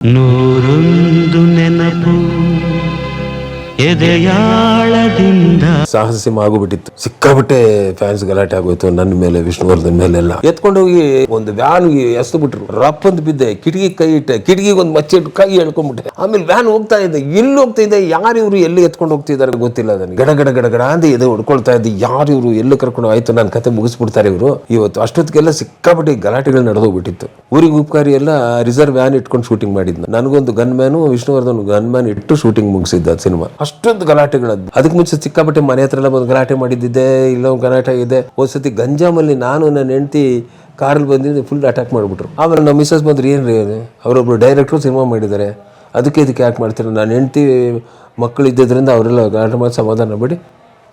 ನೂರೊಂದು ನೆನಪು ಎದೆಯಾಳದಿಂದ ಸಾಹಸ ಸಿನಿಮಾ ಆಗೋಗ್ಬಿಟ್ಟಿತ್ತು. ಸಿಕ್ಕಾಬಿಟ್ಟೆ ಫ್ಯಾನ್ಸ್ ಗಲಾಟೆ ಆಗೋಯ್ತು ನನ್ನ ಮೇಲೆ, ವಿಷ್ಣುವರ್ಧನ್ ಮೇಲೆಲ್ಲ. ಎತ್ಕೊಂಡೋಗಿ ಒಂದು ವ್ಯಾನ್ ಎಸ್ದು ಬಿಟ್ರು, ರಪ್ ಅಂತ ಬಿದ್ದೆ, ಕಿಟಕಿ ಕೈ ಇಟ್ಟೆ, ಕಿಟಕಿಗೆ ಒಂದು ಮಚ್ಚೆ ಇಟ್ಟು ಕೈ ಎಳ್ಕೊಂಡ್ಬಿಟ್ಟೆ. ಆಮೇಲೆ ವ್ಯಾನ್ ಹೋಗ್ತಾ ಇದೆ, ಎಲ್ಲಿ ಹೋಗ್ತಾ ಇದೆ, ಯಾರು ಇವರು ಎಲ್ಲಿ ಎತ್ಕೊಂಡು ಹೋಗ್ತಿದ್ದಾರೆ ಗೊತ್ತಿಲ್ಲ ನನಗೆ. ಗಡ ಗಡ ಗಡ ಗಡ ಅಂತ ಎದೆ ಹೊಡ್ಕೊಳ್ತಾ ಇದ್ದೆ, ಯಾರು ಇವರು ಎಲ್ಲಿ ಕರ್ಕೊಂಡು ಆಯ್ತು ನನ್ನ ಕತೆ ಮುಗಿಸ್ಬಿಡ್ತಾರೆ ಇವರು ಇವತ್ತು. ಅಷ್ಟೊತ್ತಿಗೆಲ್ಲ ಸಿಕ್ಕಾಬಿಟ್ಟೆ ಗಲಾಟೆಗಳು ನಡೆದೋಗ್ಬಿಟ್ಟಿತ್ತು. ಊರಿಗೆ ಉಪಕಾರಿ ಎಲ್ಲ ರಿಸರ್ವ್ ವ್ಯಾನ್ ಇಟ್ಕೊಂಡು ಶೂಟಿಂಗ್ ಮಾಡಿದ್ನ. ನನಗೊಂದು gun man, Vishnuvardhan gun man ಇಟ್ಟು ಶೂಟಿಂಗ್ ಮುಗಿಸಿದ್ದ ಸಿನಿಮಾ. ಅಷ್ಟೊಂದು ಗಲಾಟೆಗಳದ್ದು. ಅದಕ್ಕೆ ಮುಂಚೆ ಸಿಕ್ಕಾಪಟ್ಟೆ ಮನೆ ಹತ್ರ ಎಲ್ಲ ಬಂದು ಗಲಾಟೆ ಮಾಡಿದ್ದೆ, ಇಲ್ಲೊಂದು ಗಲಾಟೆ ಇದೆ. ಒಂದ್ಸತಿ ಗಂಜಾಮಲ್ಲಿ ನಾನು ನನ್ನ ಹೆಂಡತಿ ಕಾರಲ್ಲಿ ಬಂದಿದ್ದು, ಫುಲ್ ಅಟ್ಯಾಕ್ ಮಾಡಿಬಿಟ್ರು. ಆಮೇಲೆ ನಮ್ಮ ಮಿಸಸ್ ಬಂದ್ರು, ಏನ್ರಿ ಅವರೊಬ್ರು ಡೈರೆಕ್ಟ್ರು ಸಿನಿಮಾ ಮಾಡಿದ್ದಾರೆ, ಅದಕ್ಕೆ ಇದಕ್ಕೆ ಯಾಕೆ ಮಾಡ್ತಾರೆ. ನಾನು ಹೆಂಡತಿ ಮಕ್ಕಳು ಇದ್ದಿದ್ದರಿಂದ ಅವರೆಲ್ಲ ಗಲಾಟೆ ಮಾಡಿ ಸಮಾಧಾನ ಮಾಡಿ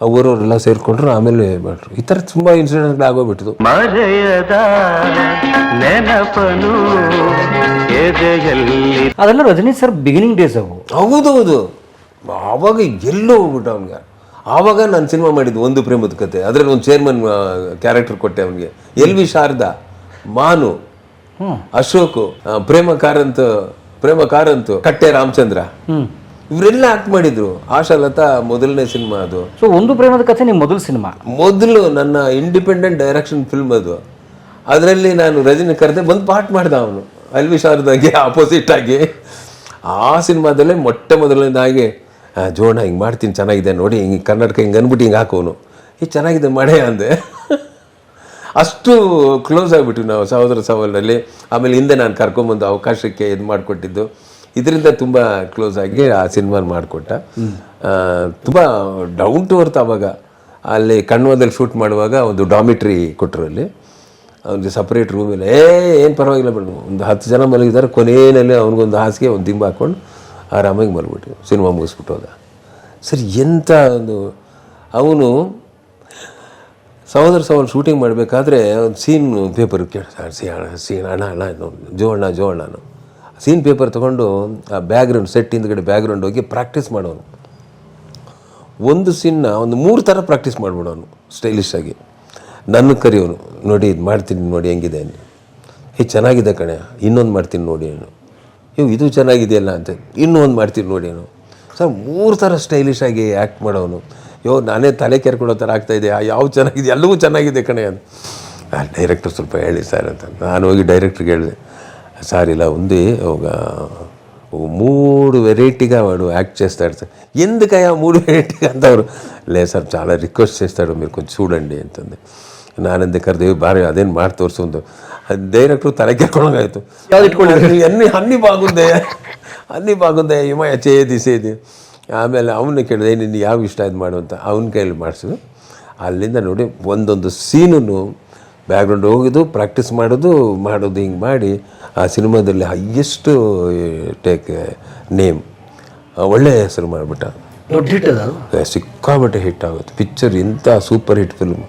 ಊರವರೆಲ್ಲ ಸೇರ್ಕೊಂಡ್ರು. ಆಮೇಲೆ ಮಾಡ್ರು. ಈ ಥರ ತುಂಬಾ ಇನ್ಸಿಡೆಂಟ್ಗಳು ಆಗೋಗ್ಬಿಟ್ಟಿದ್ದು. ಅದೆಲ್ಲ ರಜನಿ ಸರ್ ಬಿಗಿನಿಂಗ್ ಡೇಸ್ ಅವು. ಹೌದೌದು. ಆವಾಗ ಎಲ್ಲೋ ಹೋಗ್ಬಿಟ್ಟು ಅವನಿಗೆ. ಆವಾಗ ನಾನು ಸಿನಿಮಾ ಮಾಡಿದ್ದು ಒಂದು ಪ್ರೇಮದ ಕತೆ. ಅದರಲ್ಲಿ ಒಂದು ಚೇರ್ಮನ್ ಕ್ಯಾರೆಕ್ಟರ್ ಕೊಟ್ಟೆ ಅವನಿಗೆ. ಎಲ್ ವಿ ಶಾರದಾ, ಮಾನು, ಅಶೋಕ್, ಪ್ರೇಮ ಕಾರಂತು, ಕಟ್ಟೆ ರಾಮಚಂದ್ರ, ಇವರೆಲ್ಲ ಆಕ್ಟ್ ಮಾಡಿದ್ರು. ಆಶಾಲತಾ ಮೊದಲನೇ ಸಿನಿಮಾ ಅದು. ಸೊ ಒಂದು ಪ್ರೇಮದ ಕಥೆ ನಿಮ್ಮ ಮೊದಲ ಸಿನಿಮಾ? ಮೊದಲು ನನ್ನ ಇಂಡಿಪೆಂಡೆಂಟ್ ಡೈರೆಕ್ಷನ್ ಫಿಲ್ಮ್ ಅದು. ಅದರಲ್ಲಿ ನಾನು ರಜನಿ ಕರೆದೆ, ಬಂದು ಪಾರ್ಟ್ ಮಾಡ್ದ ಅವನು, ಎಲ್ ವಿ ಶಾರದಾಗೆ ಆಪೋಸಿಟ್ ಆಗಿ. ಆ ಸಿನಿಮಾದಲ್ಲೇ ಮೊಟ್ಟ ಮೊದಲನೇದಾಗಿ ಜೋಣ ಹಿಂಗೆ ಮಾಡ್ತೀನಿ, ಚೆನ್ನಾಗಿದೆ ನೋಡಿ, ಹಿಂಗೆ ಕರ್ನಾಟಕ ಹಿಂಗೆ ಅಂದ್ಬಿಟ್ಟು ಹಿಂಗೆ ಹಾಕೋನು, ಈಗ ಚೆನ್ನಾಗಿದೆ ಮಾಡೇ ಅಂದೆ. ಅಷ್ಟು ಕ್ಲೋಸ್ ಆಗಿಬಿಟ್ಟು ನಾವು ಸಹೋದರ ಸಹೋದರಲ್ಲಿ. ಆಮೇಲೆ ಹಿಂದೆ ನಾನು ಕರ್ಕೊಂಬಂದು ಅವಕಾಶಕ್ಕೆ ಇದು ಮಾಡಿಕೊಟ್ಟಿದ್ದು, ಇದರಿಂದ ತುಂಬ ಕ್ಲೋಸ್ ಆಗಿ ಆ ಸಿನಿಮಾ ಮಾಡಿಕೊಟ್ಟ. ತುಂಬ ಡೌನ್ ಟು ಅರ್ತ್. ಆವಾಗ ಅಲ್ಲಿ ಕಣ್ವದಲ್ಲಿ ಶೂಟ್ ಮಾಡುವಾಗ ಒಂದು ಡಾಮಿಟ್ರಿ ಕೊಟ್ಟರು. ಅಲ್ಲಿ ಅವ್ನಿಗೆ ಸಪ್ರೇಟ್ ರೂಮಲ್ಲಿ ಏನು ಪರವಾಗಿಲ್ಲ ಬೇಡ, ಒಂದು 10 ಜನ ಮಲಗಿದ್ದಾರೆ, ಕೊನೆಯಲ್ಲಿ ಅವ್ನಿಗೊಂದು ಹಾಸಿಗೆ ಒಂದು ದಿಂಬು ಹಾಕ್ಕೊಂಡು ಆರಾಮಾಗಿ ಮಲಗ್ಬಿಟ್ಟು ಸಿನಿಮಾ ಮುಗಿಸ್ಬಿಟ್ಟು ಹೋದ. ಸರಿ, ಎಂಥ ಒಂದು. ಅವನು ಸಹೋದರ ಶೂಟಿಂಗ್ ಮಾಡಬೇಕಾದ್ರೆ ಒಂದು ಸೀನ್ ಪೇಪರ್ ಸೀನ್ ಅಣ್ಣ ಜೋ ಅಣ್ಣ ಸೀನ್ ಪೇಪರ್ ತೊಗೊಂಡು ಆ ಬ್ಯಾಕ್ಗ್ರೌಂಡ್ ಸೆಟ್ ಹಿಂದ್ಗಡೆ ಬ್ಯಾಕ್ಗ್ರೌಂಡ್ ಹೋಗಿ ಪ್ರಾಕ್ಟೀಸ್ ಮಾಡೋನು. ಒಂದು ಸೀನ್ನ ಒಂದು 3 ಥರ ಪ್ರಾಕ್ಟೀಸ್ ಮಾಡ್ಬಿಡೋನು ಸ್ಟೈಲಿಶ್ ಆಗಿ. ನನ್ನ ಕರೆಯೋನು, ನೋಡಿ ಇದು ಮಾಡ್ತೀನಿ ನೋಡಿ ಹೆಂಗಿದೆ ಅಂತ. ಚೆನ್ನಾಗಿದೆ ಕಣೆ, ಇನ್ನೊಂದು ಮಾಡ್ತೀನಿ ನೋಡಿ ಏನು, ಇದು ಚೆನ್ನಾಗಿದೆಯಲ್ಲ ಅಂತ, ಇನ್ನೂ ಒಂದು ಮಾಡ್ತೀನಿ ನೋಡಿ ಏನು. ಸರ್ 3 ಥರ ಸ್ಟೈಲಿಶ್ ಆಗಿ ಆ್ಯಕ್ಟ್ ಮಾಡೋನು. ನಾನೇ ತಲೆ ಕೆರ್ಕೊಳ್ಳೋ ಥರ ಆಗ್ತಾಯಿದೆ, ಯಾವ್ದು ಚೆನ್ನಾಗಿದೆ, ಎಲ್ಲವೂ ಚೆನ್ನಾಗಿದೆ ಕಣೆ ಅಂತ. ಡೈರೆಕ್ಟರ್ ಸ್ವಲ್ಪ ಹೇಳಿ ಸರ್ ಅಂತ. ನಾನು ಹೋಗಿ ಡೈರೆಕ್ಟ್ರಿಗೆ ಹೇಳಿದೆ, సార్ ఇలా ఉంది, ఒక 3 వెరైటీగా వాడు యాక్ట్ చేస్తాడు సార్. ఎందుకయ్యా 3 వెరైటీగా అంతవరు? లేదు సార్, చాలా రిక్వెస్ట్ చేస్తాడు, మీరు కొంచెం చూడండి ಅಂತಂದೆ. ನಾನಂದೆ ಕರೆದೇವಿ ಬಾರಿ ಅದೇನು ಮಾಡಿ ತೋರಿಸು. ಡೈರೆಕ್ಟ್ರು ತಲೆ ಕೆರ್ಕೊಂಡಾಗಾಯ್ತು. ಅన్నీ ಬಾಗುಂದೆ ಹಿಮಾಯ ಸೇದಿ. ಆಮೇಲೆ ಅವನ್ನ ಕೇಳಿದೆ, ನಿನ್ನ ಯಾವ ಇಷ್ಟ ಇದು ಮಾಡು ಅಂತ. ಅವನ ಕೈಯಲ್ಲಿ ಮಾಡಿಸಿದ್ರು. ಅಲ್ಲಿಂದ ನೋಡಿ ಒಂದೊಂದು ಸೀನನ್ನು ಬ್ಯಾಕ್ಗ್ರೌಂಡ್ ಹೋಗೋದು, ಪ್ರಾಕ್ಟೀಸ್ ಮಾಡೋದು ಹಿಂಗೆ ಮಾಡಿ ಆ ಸಿನಿಮಾದಲ್ಲಿ ಹೈಯೆಸ್ಟ್ ಟೇಕ್ ನೇಮ್, ಒಳ್ಳೆಯ ಹೆಸರು ಮಾಡಿಬಿಟ್ಟ. ಸಿಕ್ಕಾಬಟ್ಟೆ ಹಿಟ್ ಆಗುತ್ತೆ ಪಿಕ್ಚರ್. ಇಂಥ ಸೂಪರ್ ಹಿಟ್ ಫಿಲ್ಮ್.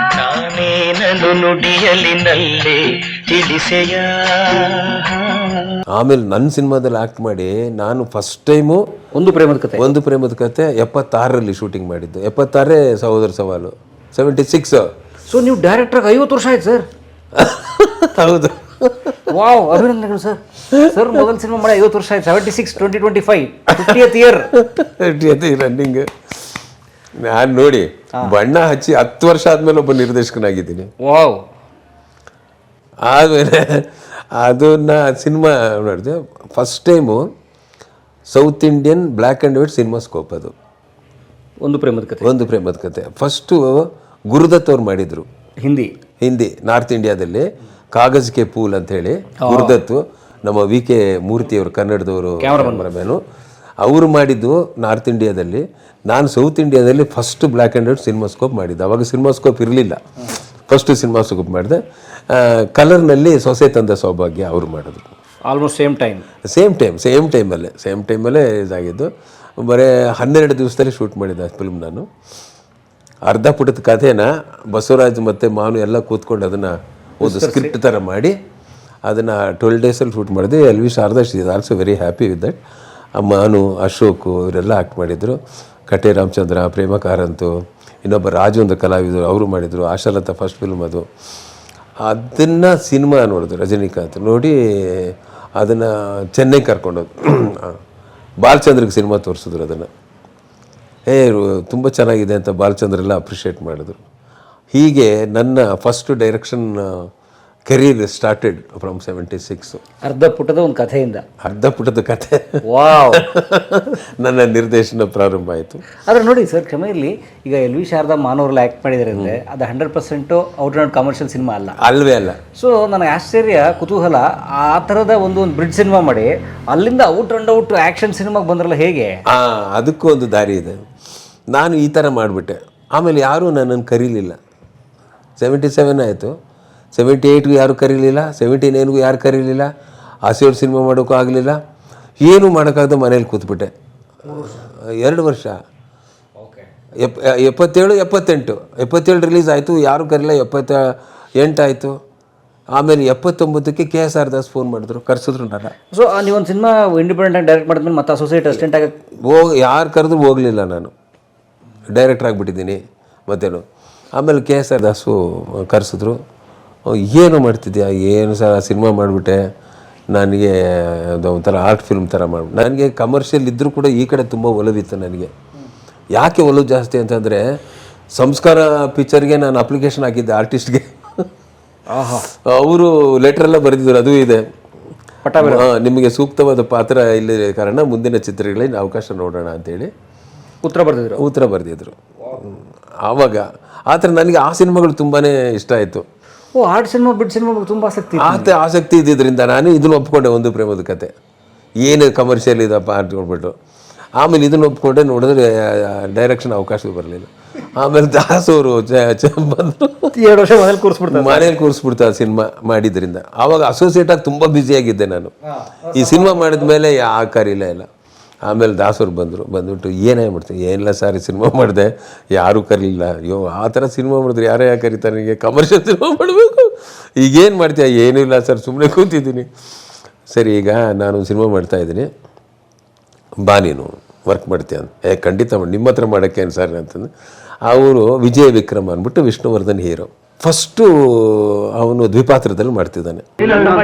ಆಮೇಲೆ ನನ್ನ ಸಿನಿಮಾದಲ್ಲಿ ಆಕ್ಟ್ ಮಾಡಿ ನಾನು ಫಸ್ಟ್ ಟೈಮು ಒಂದು ಪ್ರೇಮದ ಕತೆ 76ರಲ್ಲಿ ಶೂಟಿಂಗ್ ಮಾಡಿದ್ದು. 76 ಸಹೋದರ ಸವಾಲು 76. ಸೊ ನೀವು ಡೈರೆಕ್ಟರ್ 50 ವರ್ಷ ಆಯ್ತು ಸರ್? ಹೌದು. ವಾವ್, ಅಭಿನಂದನೆಗಳು ಸರ್. ಸರ್ ಮೊದಲ ಸಿನಿಮಾ ಮಾಡಿ 50 ವರ್ಷ ಆಯ್ತು. 76, 2025 50th ಇಯರ್ ರನ್ನಿಂಗ್. ನಾನು ನೋಡಿ ಬಣ್ಣ ಹಚ್ಚಿ 10 ವರ್ಷ ಆದ್ಮೇಲೆ ಒಬ್ಬ ನಿರ್ದೇಶಕನಾಗಿದ್ದೀನಿ. ವಾವ್. ಆಮೇಲೆ ಅದನ್ನ ಸಿನಿಮಾ ನೋಡಿದೆ first time south Indian black and white CinemaScope. ಅದು ಒಂದು ಪ್ರೇಮದ ಕತೆ. ಫಸ್ಟು ಗುರುದತ್ ಅವ್ರು ಮಾಡಿದರು, ಹಿಂದಿ ನಾರ್ತ್ ಇಂಡಿಯಾದಲ್ಲಿ. ಕಾಗಜ್ ಕೆ ಪೂಲ್ ಅಂತ ಹೇಳಿ ಗುರುದತ್ತು, ನಮ್ಮ ವಿ ಕೆ ಮೂರ್ತಿಯವರು ಕನ್ನಡದವರು ಕ್ಯಾಮರಾಮ್ಯಾನು, ಅವರು ಮಾಡಿದ್ದು ನಾರ್ತ್ ಇಂಡಿಯಾದಲ್ಲಿ. ನಾನು ಸೌತ್ ಇಂಡಿಯಾದಲ್ಲಿ first black and white CinemaScope ಮಾಡಿದ್ದೆ. ಅವಾಗ ಸಿನಿಮಾಸ್ಕೋಪ್ ಇರಲಿಲ್ಲ, ಫಸ್ಟ್ ಸಿನಿಮಾಸ್ಕೋಪ್ ಮಾಡಿದೆ. ಕಲರ್ನಲ್ಲಿ ಸೊಸೆ ತಂದ ಸೌಭಾಗ್ಯ ಅವರು ಮಾಡಿದ್ರು. ಆಲ್ಮೋಸ್ಟ್ ಸೇಮ್ ಟೈಮಲ್ಲೇ ಇದಾಗಿದ್ದು. ಬರೀ 12 ದಿವಸದಲ್ಲಿ ಶೂಟ್ ಮಾಡಿದ್ದೆ ಆ ಫಿಲ್ಮ್. ನಾನು ಅರ್ಧ ಪುಟದ ಕಥೆನ ಬಸವರಾಜ್ ಮತ್ತು ಮಾನು ಎಲ್ಲ ಕೂತ್ಕೊಂಡು ಅದನ್ನು ಒಂದು ಸ್ಕ್ರಿಪ್ಟ್ ಥರ ಮಾಡಿ ಅದನ್ನು 12 ಡೇಸಲ್ಲಿ ಶೂಟ್ ಮಾಡಿದೆ. L V Sharada is also very happy with that. Manu, Ashok ಇವರೆಲ್ಲ ಆ್ಯಕ್ಟ್ ಮಾಡಿದರು. ಕಟ್ಟೆ ರಾಮಚಂದ್ರ, ಪ್ರೇಮ ಕಾರಂತು, ಇನ್ನೊಬ್ಬ ರಾಜು ಒಂದು ಕಲಾವಿದರು ಅವರು ಮಾಡಿದರು. ಆಶಾಲತಾ ಫಸ್ಟ್ ಫಿಲ್ಮ್ ಅದು. ಅದನ್ನು ಸಿನಿಮಾ ನೋಡಿದ್ರು ರಜನಿಕಾಂತ್ ನೋಡಿ ಅದನ್ನು ಚೆನ್ನೈಗೆ ಕರ್ಕೊಂಡೋದು ಬಾಲಚಂದ್ರಿಗೆ ಸಿನಿಮಾ ತೋರಿಸಿದ್ರು ಅದನ್ನು. ತುಂಬ ಚೆನ್ನಾಗಿದೆ ಅಂತ ಬಾಲಚಂದ್ರೆಲ್ಲ ಅಪ್ರಿಷಿಯೇಟ್ ಮಾಡಿದ್ರು. ಹೀಗೆ ನನ್ನ first direction career started from 76. ಅರ್ಧ ಪುಟದ ಒಂದು ಕಥೆಯಿಂದ, ಅರ್ಧ ಪುಟದ ಕಥೆ ವಾವ್ ನನ್ನ ನಿರ್ದೇಶನ ಪ್ರಾರಂಭ ಆಯಿತು. ಆದರೆ ನೋಡಿ ಸರ್, ಕ್ಷಮೆ ಇರಲಿ, ಈಗ ಎಲ್ ವಿ ಶಾರದಾ ಮಾನವರೆಲ್ಲ ಆ್ಯಕ್ಟ್ ಮಾಡಿದ್ದಾರೆ ಅಂದರೆ ಅದು 100% ಔಟ್ ಆ್ಯಂಡ್ ಕಮರ್ಷಿಯಲ್ ಸಿನಿಮಾ ಅಲ್ಲ. ಅಲ್ವೇ ಅಲ್ಲ. ಸೊ ನನಗೆ ಆಶ್ಚರ್ಯ, ಕುತೂಹಲ, ಆ ಥರದ ಒಂದು ಬ್ರಿಡ್ಜ್ ಸಿನಿಮಾ ಮಾಡಿ ಅಲ್ಲಿಂದ ಔಟ್ ಆ್ಯಂಡ್ ಔಟ್ ಆ್ಯಕ್ಷನ್ ಸಿನಿಮಾಗೆ ಬಂದ್ರಲ್ಲ, ಹೇಗೆ? ಅದಕ್ಕೂ ಒಂದು ದಾರಿ ಇದೆ. ನಾನು ಈ ಥರ ಮಾಡಿಬಿಟ್ಟೆ. ಆಮೇಲೆ ಯಾರೂ ನನ್ನನ್ನು ಕರೀಲಿಲ್ಲ. 77 ಆಯಿತು, 78ಗೂ ಯಾರು ಕರೀಲಿಲ್ಲ, 79ಗೂ ಯಾರು ಕರೀಲಿಲ್ಲ, ಆಸೆಯವ್ರ ಸಿನಿಮಾ ಮಾಡೋಕ್ಕೂ ಆಗಲಿಲ್ಲ, ಏನೂ ಮಾಡೋಕ್ಕಾಗದೆ ಮನೇಲಿ ಕೂತ್ಬಿಟ್ಟೆ 2 ವರ್ಷ. 77, 78 ರಿಲೀಸ್ ಆಯಿತು, ಯಾರೂ ಕರೀಲ್ಲ. 78 ಆಯಿತು. ಆಮೇಲೆ 79ಕ್ಕೆ KSR ದಾಸ್ ಫೋನ್ ಮಾಡಿದ್ರು, ಕರೆಸಿದ್ರು ನನ್ನ. ಸೊ ನೀವೊಂದು ಸಿನಿಮಾ ಇಂಡಿಪೆಂಡೆಂಟ್ ಡೈರೆಕ್ಟ್ ಮಾಡಿದ್ಮೇಲೆ ಮತ್ತೆ ಅಸೋಸಿಯೇಟ್ ಅಸಿಸ್ಟೆಂಟ್ ಆಗಿ ಯಾರು ಕರೆದ್ರು ಹೋಗಲಿಲ್ಲ, ನಾನು ಡೈರೆಕ್ಟ್ರ್ ಆಗಿಬಿಟ್ಟಿದ್ದೀನಿ ಮತ್ತೇನು. ಆಮೇಲೆ KSR ದಾಸು ಕರೆಸಿದ್ರು. ಏನು ಮಾಡ್ತಿದ್ಯಾ, ಏನು ಸರ್ ಸಿನಿಮಾ ಮಾಡಿಬಿಟ್ಟೆ, ನನಗೆ ಒಂಥರ ಆರ್ಟ್ ಫಿಲ್ಮ್ ಥರ ಮಾಡ್ಬಿಟ್ಟು. ನನಗೆ ಕಮರ್ಷಿಯಲ್ ಇದ್ದರೂ ಕೂಡ ಈ ಕಡೆ ತುಂಬ ಒಲವಿತ್ತು ನನಗೆ. ಯಾಕೆ ಒಲವು ಜಾಸ್ತಿ ಅಂತಂದರೆ, ಸಂಸ್ಕಾರ ಪಿಕ್ಚರ್ಗೆ ನಾನು ಅಪ್ಲಿಕೇಶನ್ ಹಾಕಿದ್ದೆ ಆರ್ಟಿಸ್ಟ್ಗೆ. ಅವರು ಲೆಟ್ರೆಲ್ಲ ಬರೆದಿದ್ರು, ಅದೂ ಇದೆ. ನಿಮಗೆ ಸೂಕ್ತವಾದ ಪಾತ್ರ ಇಲ್ಲದ ಕಾರಣ ಮುಂದಿನ ಚಿತ್ರಗಳಲ್ಲಿ ಅವಕಾಶ ನೋಡೋಣ ಅಂತೇಳಿ ಉತ್ತರ ಬರೆದಿದ್ರು. ಆವಾಗ ಆ ಥರ ನನಗೆ ಆ ಸಿನಿಮಾಗಳು ತುಂಬಾ ಇಷ್ಟ ಆಯಿತು. ಆರ್ಟ್ ಸಿನಿಮಾ ಬಿಡ್ ಸಿನಿಮಾ ತುಂಬ ಆಸಕ್ತಿ ಇದ್ದಿದ್ದರಿಂದ ನಾನು ಇದನ್ನು ಒಪ್ಕೊಂಡೆ. ಒಂದು ಪ್ರೇಮದ ಕತೆ ಏನು ಕಮರ್ಷಿಯಲ್ ಇದಪ್ಪ ಅಂತ ನೋಡ್ಬಿಟ್ಟು ಆಮೇಲೆ ಇದನ್ನು ಒಪ್ಕೊಂಡೆ. ನೋಡಿದ್ರೆ ಡೈರೆಕ್ಷನ್ ಅವಕಾಶ ಬರಲಿಲ್ಲ. ಆಮೇಲೆ ದಾಸವರು ಬಂದರು, 2 ವರ್ಷ ಮನೇಲಿ ಕೂರಿಸ್ಬಿಡ್ತಾರೆ ಸಿನಿಮಾ ಮಾಡಿದ್ರಿಂದ. ಆವಾಗ ಅಸೋಸಿಯೇಟಾಗಿ ತುಂಬ ಬ್ಯುಸಿಯಾಗಿದ್ದೆ ನಾನು. ಈ ಸಿನಿಮಾ ಮಾಡಿದ ಮೇಲೆ ಯಾವ ಕರೀಲೇ ಇಲ್ಲ. ಆಮೇಲೆ ದಾಸವ್ರು ಬಂದ್ಬಿಟ್ಟು ಏನೇ ಮಾಡ್ತೀನಿ, ಏನಿಲ್ಲ ಸರ್ ಸಿನಿಮಾ ಮಾಡಿದೆ, ಯಾರೂ ಕರೀಲಿಲ್ಲ. ಅಯ್ಯೋ ಆ ಥರ ಸಿನಿಮಾ ಮಾಡಿದ್ರೆ ಯಾರೇ ಯಾಕೆ ಕರೀತಾರೆ, ನನಗೆ ಕಮರ್ಷಿಯಲ್ ಸಿನಿಮಾ ಮಾಡಬೇಕು, ಈಗೇನು ಮಾಡ್ತೀಯ? ಏನೂ ಇಲ್ಲ ಸರ್, ಸುಮ್ಮನೆ ಕೂತಿದ್ದೀನಿ. ಸರಿ, ಈಗ ನಾನು ಸಿನಿಮಾ ಮಾಡ್ತಾಯಿದ್ದೀನಿ, ಬಾ ನೀನು ವರ್ಕ್ ಮಾಡ್ತೀಯ ಅಂತ. ಖಂಡಿತ ಮಾಡಿ, ನಿಮ್ಮ ಹತ್ರ ಮಾಡೋಕ್ಕೇನು ಸರ್ ಅಂತಂದು. ಅವರು ವಿಜಯ ವಿಕ್ರಮ್ ಅಂದ್ಬಿಟ್ಟು ವಿಷ್ಣುವರ್ಧನ್ ಹೀರೋ. ಫಸ್ಟು ಅವನು ದ್ವಿಪಾತ್ರದಲ್ಲಿ ಮಾಡ್ತಿದ್ದಾನೆ.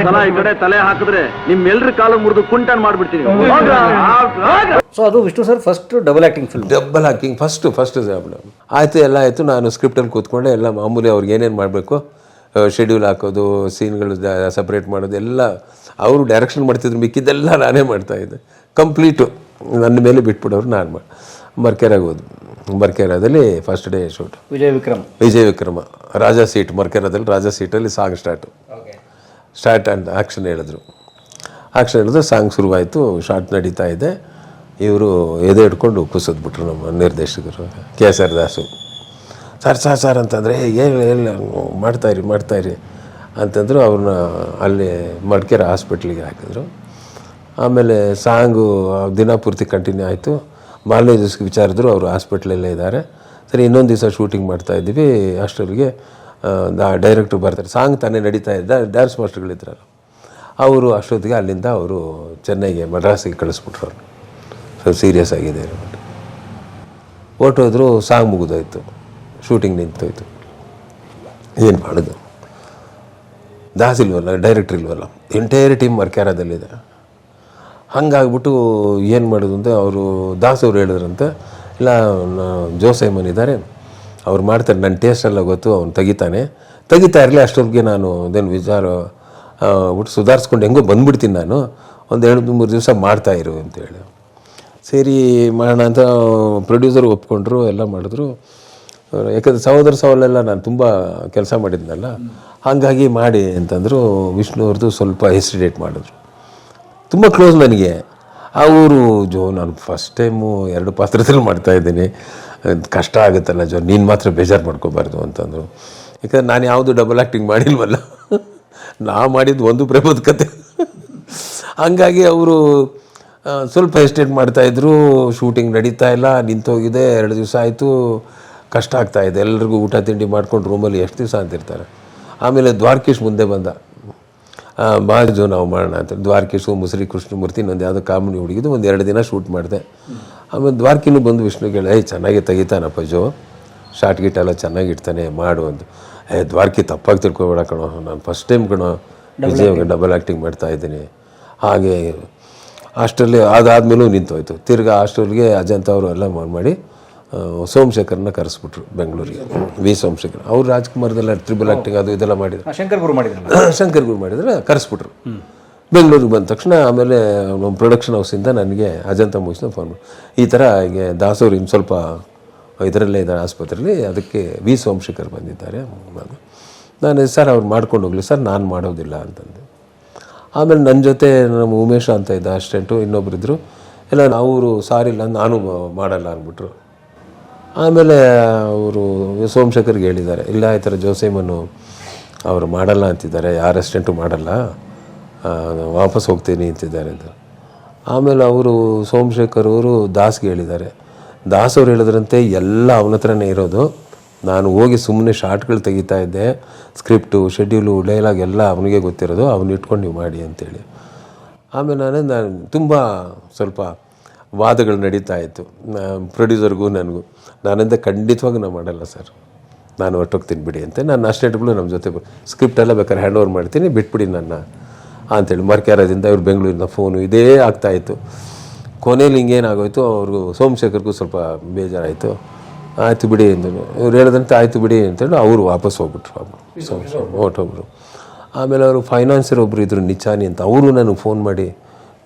ತಲೆ ಹಾಕಿದ್ರೆ ನಿಮ್ಮೆಲ್ಲರ ಕಾಲು ಮುರಿದು ಕುಂಟನ್ ಮಾಡ್ಬಿಡ್ತೀನಿ. ಸೊ ಅದು Vishnu sir first double acting first ಆಯಿತು. ಎಲ್ಲ ಆಯಿತು. ನಾನು ಸ್ಕ್ರಿಪ್ಟಲ್ಲಿ ಕೂತ್ಕೊಂಡೆ ಎಲ್ಲ ಮಾಮೂಲಿ ಅವ್ರಿಗೆ ಏನೇನು ಮಾಡಬೇಕು, ಶೆಡ್ಯೂಲ್ ಹಾಕೋದು, ಸೀನ್ಗಳು ಸಪ್ರೇಟ್ ಮಾಡೋದು ಎಲ್ಲ ಅವರು ಡೈರೆಕ್ಷನ್ ಮಾಡ್ತಿದ್ರು. ಮಿಕ್ಕಿದ್ದೆಲ್ಲ ನಾನೇ ಮಾಡ್ತಾಯಿದ್ದೆ. ಕಂಪ್ಲೀಟು ನನ್ನ ಮೇಲೆ ಬಿಟ್ಬಿಡೋರು. ನಾನು ಮರ್ಕೆರಾಗಿ ಹೋದ್ವಿ. ಮರ್ಕೆರಾದಲ್ಲಿ first day shoot. Vijaya Vikrama Raja seat, ಮರ್ಕೆರಾದಲ್ಲಿ ರಾಜಾ ಸೀಟಲ್ಲಿ ಸಾಂಗ್ ಸ್ಟಾರ್ಟ್ ಆ್ಯಂಡ್ ಆ್ಯಕ್ಷನ್ ಹೇಳಿದ್ರು. ಸಾಂಗ್ ಶುರುವಾಯಿತು. ಶಾರ್ಟ್ ನಡೀತಾ ಇದೆ. ಇವರು ಎದೆ ಹಿಡ್ಕೊಂಡು ಕುಸಿದ್ಬಿಟ್ರು ನಮ್ಮ ನಿರ್ದೇಶಕರು KSR ದಾಸು. ಸರ್ ಅಂತಂದರೆ ಏನು ಮಾಡ್ತಾಯಿರಿ ಅಂತಂದರು. ಅವ್ರನ್ನ ಅಲ್ಲಿ ಮಡಿಕೇರಿ ಹಾಸ್ಪಿಟ್ಲಿಗೆ ಹಾಕಿದ್ರು. ಆಮೇಲೆ ಸಾಂಗು ದಿನ ಪೂರ್ತಿ ಕಂಟಿನ್ಯೂ ಆಯಿತು. ಮಾರನೇ ದಿವಸಕ್ಕೆ ವಿಚಾರಿದ್ರು, ಅವರು ಹಾಸ್ಪಿಟ್ಲಲ್ಲೇ ಇದ್ದಾರೆ. ಸರಿ, ಇನ್ನೊಂದು ದಿವಸ ಶೂಟಿಂಗ್ ಮಾಡ್ತಾಯಿದ್ವಿ. ಅಷ್ಟೊತ್ತಿಗೆ ಡೈರೆಕ್ಟ್ರು ಬರ್ತಾರೆ. ಸಾಂಗ್ ತಾನೇ ನಡೀತಾ ಇದ್ದ, ಡ್ಯಾನ್ಸ್ ಮಾಸ್ಟರ್ಗಳಿದ್ರಲ್ಲ ಅವರು ಅಷ್ಟೊತ್ತಿಗೆ ಅಲ್ಲಿಂದ ಅವರು ಚೆನ್ನೈಗೆ ಮಡ್ರಾಸಿಗೆ ಕಳಿಸ್ಬಿಟ್ರು. ಅವರು ಸ್ವಲ್ಪ ಸೀರಿಯಸ್ ಆಗಿದೆ ಅಂದ್ಬಿಟ್ಟು ಹೊರ್ಟೋದ್ರು. ಸಾಂಗ್ ಮುಗಿದೋಯ್ತು, ಶೂಟಿಂಗ್ ನಿಂತೋಯ್ತು. ಏನು ಮಾಡೋದು? ದಾಸ್ ಇಲ್ವಲ್ಲ, ಡೈರೆಕ್ಟ್ರ್ ಇಲ್ವಲ್ಲ, ಎಂಟೈರ್ ಟೀಮ್ ಮರ್ಕ್ಯಾರದಲ್ಲಿದೆ. ಹಂಗಾಗ್ಬಿಟ್ಟು ಏನು ಮಾಡೋದು ಅಂತ ಅವರು ದಾಸವ್ರು ಹೇಳಿದ್ರಂತೆ, ಇಲ್ಲ ಜೋಸೈಮನ್ ಇದ್ದಾರೆ, ಅವ್ರು ಮಾಡ್ತಾರೆ, ನನ್ನ ಟೇಸ್ಟೆಲ್ಲ ಗೊತ್ತು, ಅವ್ನು ತೆಗಿತಾ ಇರಲಿ, ಅಷ್ಟೊತ್ತಿಗೆ ನಾನು ಅದೇನು ಬಿಟ್ಟು ಸುಧಾರಿಸ್ಕೊಂಡು ಹೆಂಗೋ ಬಂದುಬಿಡ್ತೀನಿ, ನಾನು ಒಂದು 2-3 ದಿವಸ ಮಾಡ್ತಾಯಿರು ಅಂತೇಳಿ. ಸರಿ ಮಾಡೋಣ ಅಂತ ಪ್ರೊಡ್ಯೂಸರ್ ಒಪ್ಕೊಂಡ್ರು, ಎಲ್ಲ ಮಾಡಿದ್ರು. ಯಾಕಂದರೆ ಸಹೋದರಳೆಲ್ಲ ನಾನು ತುಂಬ ಕೆಲಸ ಮಾಡಿದ್ನಲ್ಲ, ಹಾಗಾಗಿ ಮಾಡಿ ಅಂತಂದರು. ವಿಷ್ಣುವ್ರದ್ದು ಸ್ವಲ್ಪ ಹೆಸಿಟೇಟ್ ಮಾಡಿದ್ರು. ತುಂಬ ಕ್ಲೋಸ್ ನನಗೆ. ಅವರು ನಾನು ಫಸ್ಟ್ ಟೈಮು 2 ಪಾತ್ರದಲ್ಲಿ ಮಾಡ್ತಾಯಿದ್ದೀನಿ, ಕಷ್ಟ ಆಗುತ್ತಲ್ಲ ನೀನು ಮಾತ್ರ ಬೇಜಾರು ಮಾಡ್ಕೋಬಾರ್ದು ಅಂತಂದರು. ಯಾಕಂದರೆ ನಾನು ಯಾವುದು ಡಬಲ್ ಆ್ಯಕ್ಟಿಂಗ್ ಮಾಡಿಲ್ವಲ್ಲ, ನಾ ಮಾಡಿದ್ದು ಒಂದು ಪ್ರೇಮದ ಕತೆ. ಹಂಗಾಗಿ ಅವರು ಸ್ವಲ್ಪ ಹೆಸಿಟೇಟ್ ಮಾಡ್ತಾಯಿದ್ರು. ಶೂಟಿಂಗ್ ನಡೀತಾ ಇಲ್ಲ, ನಿಂತೋಗಿದೆ. 2 ದಿವಸ ಆಯಿತು, ಕಷ್ಟ ಆಗ್ತಾಯಿದೆ. ಎಲ್ರಿಗೂ ಊಟ ತಿಂಡಿ ಮಾಡ್ಕೊಂಡು ರೂಮಲ್ಲಿ ಎಷ್ಟು ದಿವಸ ಅಂತಿರ್ತಾರೆ. ಆಮೇಲೆ ದ್ವಾರಕೀಶ್ ಮುಂದೆ ಬಂದ, ಬಾಜು ನಾವು ಮಾಡೋಣ ಅಂತ. ದ್ವಾರಕೀಶು, ಮುಸರಿ ಕೃಷ್ಣಮೂರ್ತಿ, ಇನ್ನೊಂದು ಯಾವುದೋ ಕಾಮಿಡಿ ಹುಡುಗಿದ್ದು 1-2 ದಿನ ಶೂಟ್ ಮಾಡಿದೆ. ಆಮೇಲೆ ದ್ವಾರಕಿನೂ ಬಂದು ವಿಷ್ಣುಗೆ ಹೇಳಿ, ಚೆನ್ನಾಗಿ ತೆಗಿತಾನಪ್ಪ ಜೋ, ಶಾರ್ಟ್ ಗೀಟ್ ಎಲ್ಲ ಚೆನ್ನಾಗಿ ಇಡ್ತಾನೆ, ಮಾಡು ಅಂತ. ದ್ವಾರಕಿ ತಪ್ಪಾಗಿ ತಿಳ್ಕೊಬೇಡ ಕಣೋ, ನಾನು ಫಸ್ಟ್ ಟೈಮ್ ಕಣೋ ವಿಜಯ್ ಡಬಲ್ ಆ್ಯಕ್ಟಿಂಗ್ ಮಾಡ್ತಾಯಿದ್ದೀನಿ ಹಾಗೆ ಅಷ್ಟರಲ್ಲಿ ಅದಾದಮೇಲೂ ನಿಂತೋಯ್ತು. ತಿರ್ಗಾ ಅಷ್ಟರಲ್ಲಿಗೆ ಅಜಂತ ಅವರು ಎಲ್ಲ ಮಾಡಿ ಸೋಮಶೇಖರ್ನ ಕರೆಸ್ಬಿಟ್ರು ಬೆಂಗಳೂರಿಗೆ. ವಿ ಸೋಮಶೇಖರ್ ಅವರು ರಾಜ್ಕುಮಾರ್ದೆಲ್ಲ ಟ್ರಿಬಲ್ ಆ್ಯಕ್ಟಿಂಗ್ ಅದು ಇದೆಲ್ಲ ಮಾಡಿದ್ರು. ಶಂಕರ್ ಗುರು ಮಾಡಿದ್ರು. ಶಂಕರ್ ಗುರು ಮಾಡಿದ್ರೆ ಕರೆಸ್ಬಿಟ್ರು. ಬೆಂಗಳೂರಿಗೆ ಬಂದ ತಕ್ಷಣ ಆಮೇಲೆ ನಮ್ಮ ಪ್ರೊಡಕ್ಷನ್ ಹೌಸಿಂದ ನನಗೆ ಅಜಂತ ಮೂವೀಸ್ನ ಫೋನ್ ಮಾಡಿ, ಈ ಥರ ಹೀಗೆ ದಾಸವ್ರು ಇನ್ನು ಸ್ವಲ್ಪ ಇದರಲ್ಲೇ ಇದ್ದಾರೆ ಆಸ್ಪತ್ರೆಯಲ್ಲಿ, ಅದಕ್ಕೆ ವಿ ಸೋಮಶೇಖರ್ ಬಂದಿದ್ದಾರೆ. ನಾನು ಸರ್ ಅವ್ರು ಮಾಡ್ಕೊಂಡು ಹೋಗಲಿ ಸರ್, ನಾನು ಮಾಡೋದಿಲ್ಲ ಅಂತಂದೆ. ಆಮೇಲೆ ನನ್ನ ಜೊತೆ ನಮ್ಮ ಉಮೇಶ ಅಂತ ಇದ್ದ ಅಸಿಸ್ಟೆಂಟು, ಇನ್ನೊಬ್ಬರಿದ್ದರು. ಎಲ್ಲ ಅವರು ಸಾರಿಲ್ಲ ನಾನು ಮಾಡಲ್ಲ ಅಂದ್ಬಿಟ್ರು. ಆಮೇಲೆ ಅವರು ಸೋಮಶೇಖರ್ಗೆ ಹೇಳಿದ್ದಾರೆ, ಇಲ್ಲ ಈ ಥರ ಜೋಸೇಮನ್ನು ಅವರು ಮಾಡಲ್ಲ ಅಂತಿದ್ದಾರೆ, ಯಾರ ಅಸಿಸ್ಟೆಂಟು ಮಾಡಲ್ಲ, ವಾಪಸ್ ಹೋಗ್ತೀನಿ ಅಂತಿದ್ದಾರೆ ಅಂತ. ಆಮೇಲೆ ಅವರು ಸೋಮಶೇಖರ್ ಅವರು ದಾಸ್ಗೆ ಹೇಳಿದ್ದಾರೆ. ದಾಸ್ ಅವ್ರು ಹೇಳಿದ್ರಂತೆ ಎಲ್ಲ ಅವನ ಹತ್ರನೇ ಇರೋದು, ನಾನು ಹೋಗಿ ಸುಮ್ಮನೆ ಶಾರ್ಟ್ಗಳು ತೆಗಿತಾ ಇದ್ದೆ, ಸ್ಕ್ರಿಪ್ಟು, ಶೆಡ್ಯೂಲು, ಡೈಲಾಗ್ ಎಲ್ಲ ಅವನಿಗೆ ಗೊತ್ತಿರೋದು, ಅವನು ಇಟ್ಕೊಂಡು ನೀವು ಮಾಡಿ ಅಂತೇಳಿ. ಆಮೇಲೆ ನಾನು ತುಂಬ ಸ್ವಲ್ಪ ವಾದಗಳು ನಡೀತಾ ಇತ್ತು ಪ್ರೊಡ್ಯೂಸರ್ಗೂ ನನಗೂ. ನಾನಂದೆ ಖಂಡಿತವಾಗಿ ನಾವು ಮಾಡಲ್ಲ ಸರ್, ನಾನು ಹೊರಟೋಗ್ತೀನಿ ಬಿಡಿ ಅಂತ. ನಾನು ಅಸ್ಟೇಟ್ಗಳು ನಮ್ಮ ಜೊತೆ ಸ್ಕ್ರಿಪ್ಟೆಲ್ಲ ಬೇಕಾದ್ರೆ ಹ್ಯಾಂಡ್ ಓವರ್ ಮಾಡ್ತೀನಿ, ಬಿಟ್ಬಿಡಿ ನನ್ನ ಅಂತೇಳಿ. ಮರ್ಕ್ಯಾರದಿಂದ ಇವ್ರು ಬೆಂಗಳೂರಿಂದ ಫೋನು ಇದೇ ಆಗ್ತಾಯಿತ್ತು. ಕೊನೆಯಲ್ಲಿ ಹಿಂಗೇನಾಗೋಯ್ತು, ಅವ್ರಿಗೂ ಸೋಮಶೇಖರ್ಗೂ ಸ್ವಲ್ಪ ಬೇಜಾರಾಯಿತು. ಆಯಿತು ಬಿಡಿ ಅಂದರು. ಇವ್ರು ಹೇಳಿದಂತೆ ಆಯಿತು ಬಿಡಿ ಅಂತೇಳಿ ಅವರು ವಾಪಸ್ ಹೋಗ್ಬಿಟ್ರು. ಹೊರಟೋಗ್ರು. ಆಮೇಲೆ ಅವರು ಫೈನಾನ್ಸರ್ ಒಬ್ಬರು ಇದ್ದರು ನಿಚಾನಿ ಅಂತ, ಅವರು ನನಗೆ ಫೋನ್ ಮಾಡಿ,